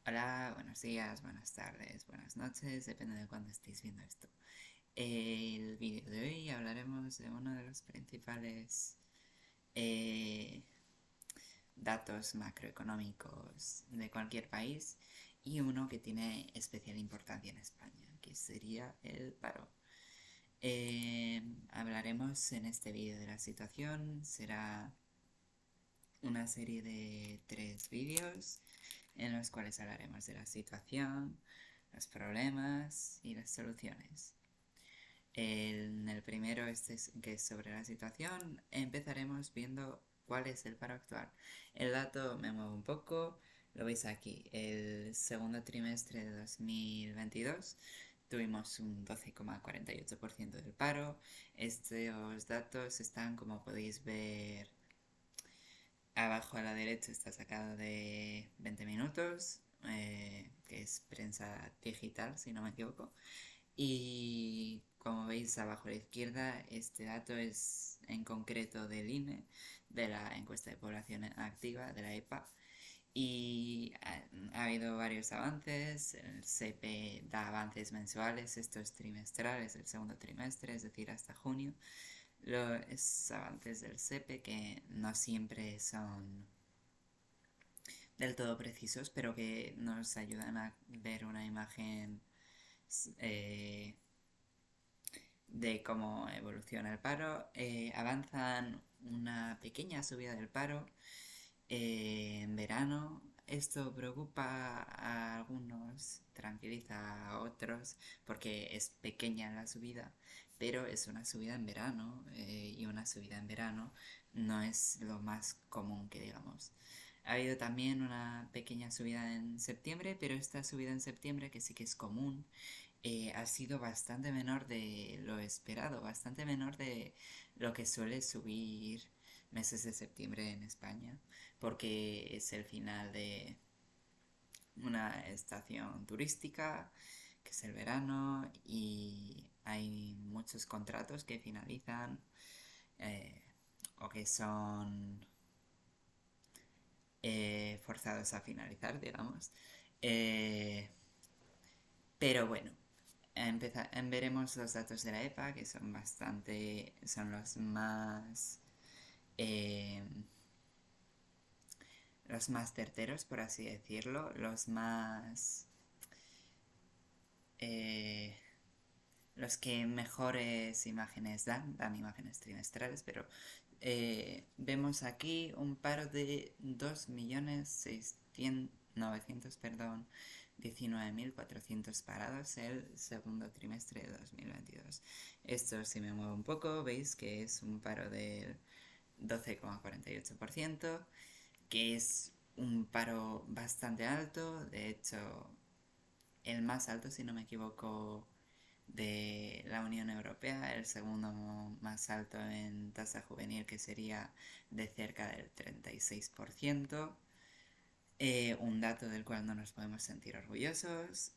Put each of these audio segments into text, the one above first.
Hola, buenos días, buenas tardes, buenas noches, depende de cuándo estéis viendo esto. El vídeo de hoy hablaremos de uno de los principales eh, datos macroeconómicos de cualquier país y uno que tiene especial importancia en España, que sería el paro. Hablaremos en este vídeo de la situación, será una serie de 3 vídeos en los cuales hablaremos de la situación, los problemas y las soluciones. En el primero, que es sobre la situación, empezaremos viendo cuál es el paro actual. El dato me mueve un poco, lo veis aquí. El segundo trimestre de 2022 tuvimos un 12,48% del paro. Estos datos están, como podéis ver, abajo a la derecha, está sacado de 20 minutos, que es prensa digital, si no me equivoco. Y como veis abajo a la izquierda, este dato es en concreto del INE, de la encuesta de población activa, de la EPA. Y ha habido varios avances, el SEPE da avances mensuales, estos trimestrales, el segundo trimestre, es decir, hasta junio. Los avances del SEPE que no siempre son del todo precisos, pero que nos ayudan a ver una imagen eh, de cómo evoluciona el paro. Avanzan una pequeña subida del paro en verano. Esto preocupa a algunos, tranquiliza a otros, porque es pequeña la subida, pero es una subida en verano, y una subida en verano no es lo más común que digamos. Ha habido también una pequeña subida en septiembre, pero esta subida en septiembre, que sí que es común, ha sido bastante menor de lo esperado, bastante menor de lo que suele subir meses de septiembre en España, porque es el final de una estación turística, que es el verano, y hay muchos contratos que finalizan eh, o que son forzados a finalizar, digamos. Eh, pero bueno, veremos los datos de la EPA, que son son eh, los más certeros, por así decirlo, eh, los que mejores imágenes dan imágenes trimestrales, pero vemos aquí un paro de 2.900.000, perdón, 19.400 parados el segundo trimestre de 2022. Esto, si me muevo un poco, veis que es un paro del 12,48%, que es un paro bastante alto, de hecho el más alto, si no me equivoco, de la Unión Europea, el segundo más alto en tasa juvenil, que sería de cerca del 36%, un dato del cual no nos podemos sentir orgullosos.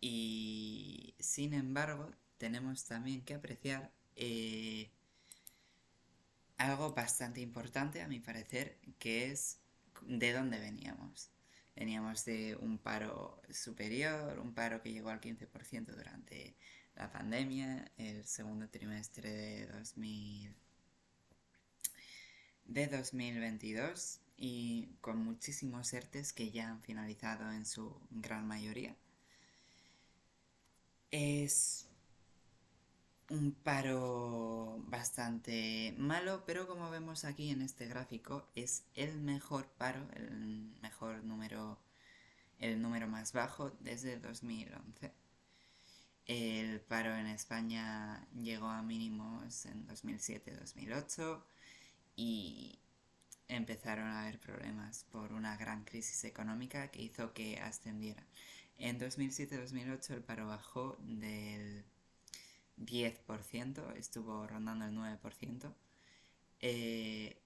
Y sin embargo, tenemos también que apreciar algo bastante importante, a mi parecer, que es de dónde veníamos. Veníamos de un paro superior, un paro que llegó al 15% durante la pandemia, el segundo trimestre de 2022, y con muchísimos ERTES que ya han finalizado en su gran mayoría. Es un paro bastante malo, pero como vemos aquí en este gráfico, es el mejor paro, el número más bajo desde 2011. El paro en España llegó a mínimos en 2007-2008 y empezaron a haber problemas por una gran crisis económica que hizo que ascendiera. En 2007-2008 el paro bajó del 10%, estuvo rondando el 9%, eh,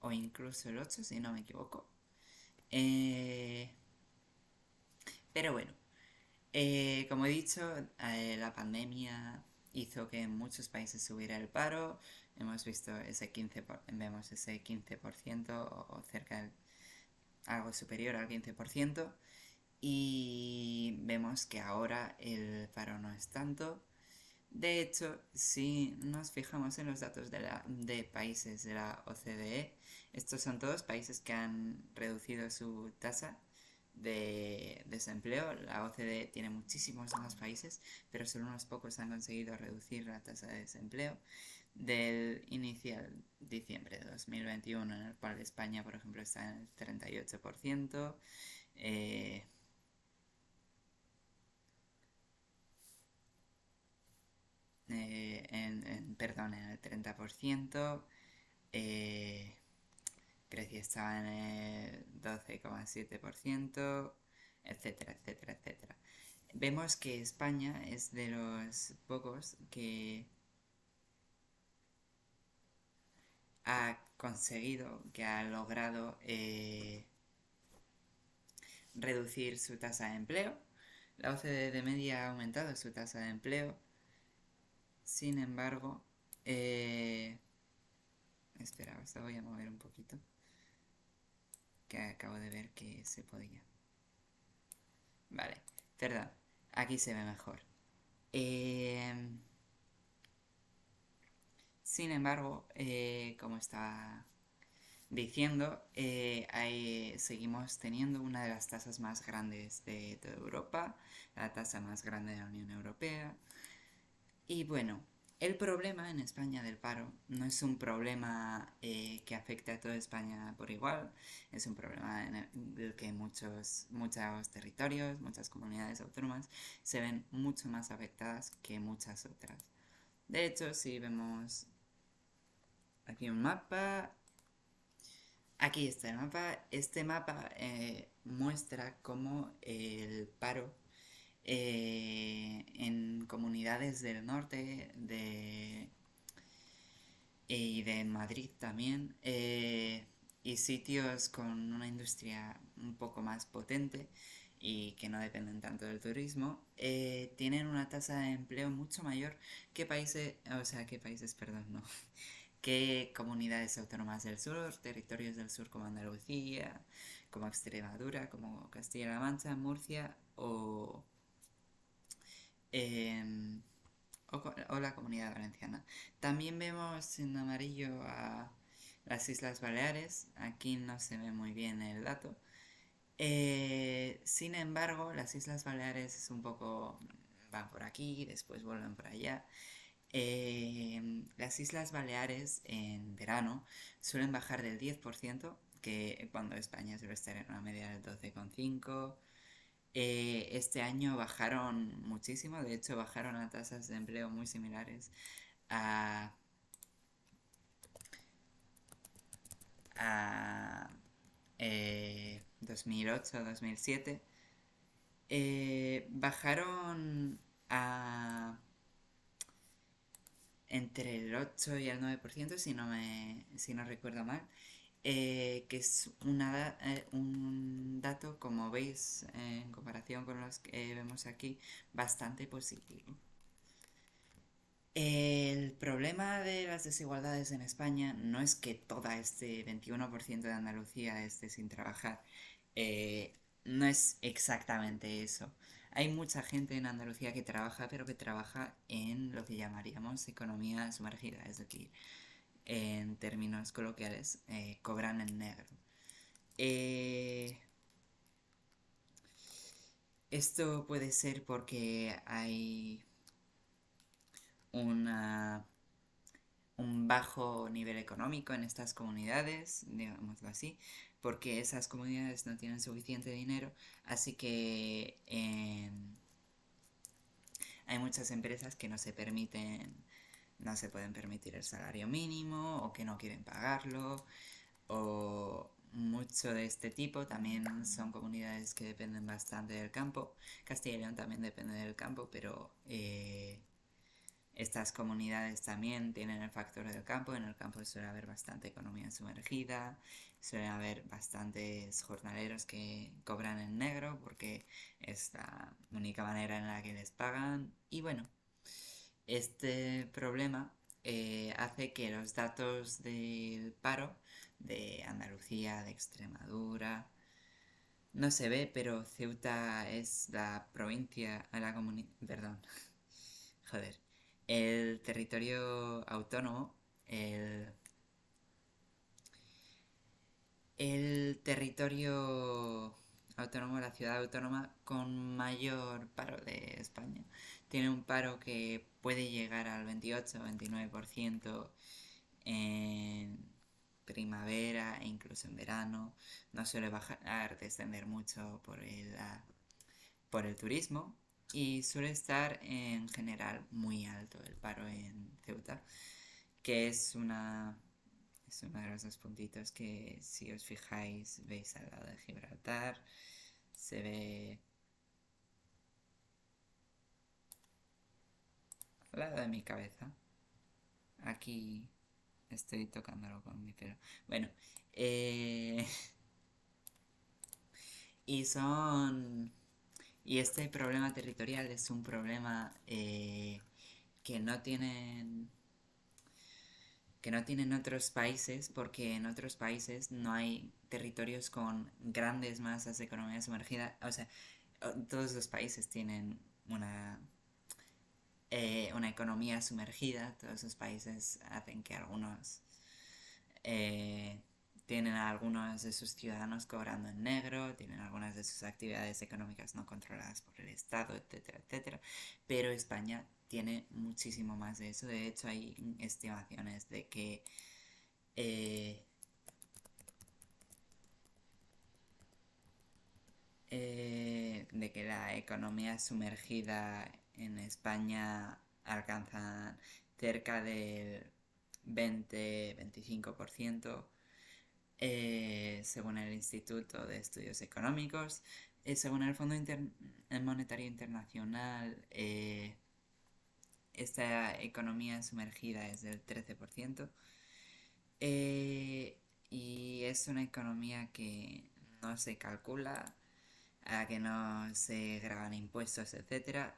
o incluso el 8% si no me equivoco. Eh, pero bueno, como he dicho, la pandemia hizo que en muchos países subiera el paro. Vemos ese 15% o cerca algo superior al 15%, y vemos que ahora el paro no es tanto. De hecho, si nos fijamos en los datos de países de la OCDE, estos son todos países que han reducido su tasa de desempleo. La OCDE tiene muchísimos más países, pero solo unos pocos han conseguido reducir la tasa de desempleo. Del inicial diciembre de 2021, en el cual España, por ejemplo, está en el 38%, eh, perdón, en el 30%, eh, Grecia estaba en el 12,7%, etcétera, etcétera, etcétera. Vemos que España es de los pocos que ha conseguido, que ha logrado reducir su tasa de empleo. La OCDE de media ha aumentado su tasa de empleo. Sin embargo, espera, os voy a mover un poquito, que acabo de ver que se podía. Vale, perdón, aquí se ve mejor. Eh, Sin embargo, como estaba diciendo, seguimos teniendo una de las tasas más grandes de toda Europa, la tasa más grande de la Unión Europea. Y bueno, el problema en España del paro no es un problema que afecte a toda España por igual, es un problema en el que muchos territorios, muchas comunidades autónomas se ven mucho más afectadas que muchas otras. De hecho, si vemos aquí un mapa, aquí está el mapa. Este mapa muestra cómo el paro en comunidades del norte y de Madrid también, y sitios con una industria un poco más potente y que no dependen tanto del turismo, tienen una tasa de empleo mucho mayor que países, perdón, no, que comunidades autónomas del sur, territorios del sur como Andalucía, como Extremadura, como Castilla-La Mancha, Murcia em, o la Comunidad Valenciana. También vemos en amarillo a las Islas Baleares. Aquí no se ve muy bien el dato. Sin embargo, las Islas Baleares es un poco... van por aquí, después vuelven por allá. Las Islas Baleares en verano suelen bajar del 10%, que cuando España suele estar en una media del 12,5%. Este año bajaron muchísimo, de hecho bajaron a tasas de empleo muy similares a, a 2008-2007. Bajaron a entre el 8 y el 9%, si no recuerdo mal, que es un dato, como veis, en comparación con los que vemos aquí, bastante positivo. El problema de las desigualdades en España no es que toda este 21% de Andalucía esté sin trabajar. No es exactamente eso. Hay mucha gente en Andalucía que trabaja, pero que trabaja en lo que llamaríamos economía sumergida, es decir, en términos coloquiales, cobran en negro. Eh, Esto puede ser porque hay una un bajo nivel económico en estas comunidades, digámoslo así, porque esas comunidades no tienen suficiente dinero, así que hay muchas empresas que no se pueden permitir el salario mínimo o que no quieren pagarlo o mucho de este tipo. También son comunidades que dependen bastante del campo. Castilla y León también depende del campo, pero estas comunidades también tienen el factor del campo. En el campo suele haber bastante economía sumergida, suele haber bastantes jornaleros que cobran en negro porque es la única manera en la que les pagan. Y bueno, este problema hace que los datos del paro de Andalucía, de Extremadura, no se ve, pero Ceuta es la provincia, la comunidad, perdón, joder, el territorio autónomo, el, el territorio autónomo, la ciudad autónoma con mayor paro de España. Tiene un paro que puede llegar al 28 o 29% en primavera e incluso en verano. No suele bajar, descender mucho por el turismo y suele estar en general muy alto el paro en Ceuta, que es uno de los dos puntitos que si os fijáis veis al lado de Gibraltar. Se ve al lado de mi cabeza. Aquí estoy tocándolo con mi pelo. Bueno, eh, y son... Y este problema territorial es un problema que no tienen otros países, porque en otros países no hay territorios con grandes masas de economía sumergida. O sea, todos los países tienen una economía sumergida. Todos los países hacen que algunos eh, tienen a algunos de sus ciudadanos cobrando en negro, tienen algunas de sus actividades económicas no controladas por el Estado, etcétera, etcétera. Pero España tiene muchísimo más de eso. De hecho, hay estimaciones eh, de que la economía sumergida en España alcanza cerca del 20-25%, según el Instituto de Estudios Económicos. Según el el Monetario Internacional, esta economía sumergida es del 13%. eh, y es una economía que no se calcula, a la que no se graban impuestos, etcétera,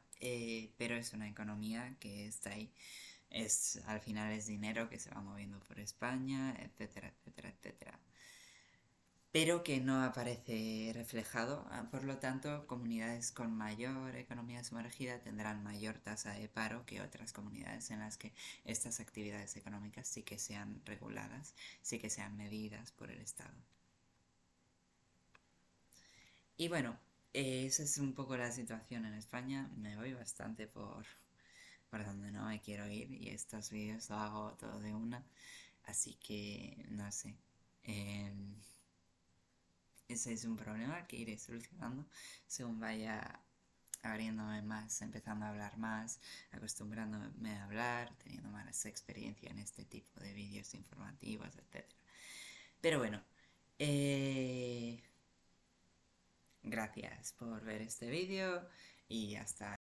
pero es una economía que está ahí. Al final es dinero que se va moviendo por España, etcétera, etcétera, etcétera, pero que no aparece reflejado. Por lo tanto, comunidades con mayor economía sumergida tendrán mayor tasa de paro que otras comunidades en las que estas actividades económicas sí que sean reguladas, sí que sean medidas por el Estado. Y bueno, esa es un poco la situación en España. Me voy bastante por donde no me quiero ir y estos vídeos lo hago todo de una. Así que no sé. em, Ese es un problema que iré solucionando según vaya abriéndome más, empezando a hablar más, acostumbrándome a hablar, teniendo más experiencia en este tipo de vídeos informativos, etcétera. Pero bueno, gracias por ver este vídeo y hasta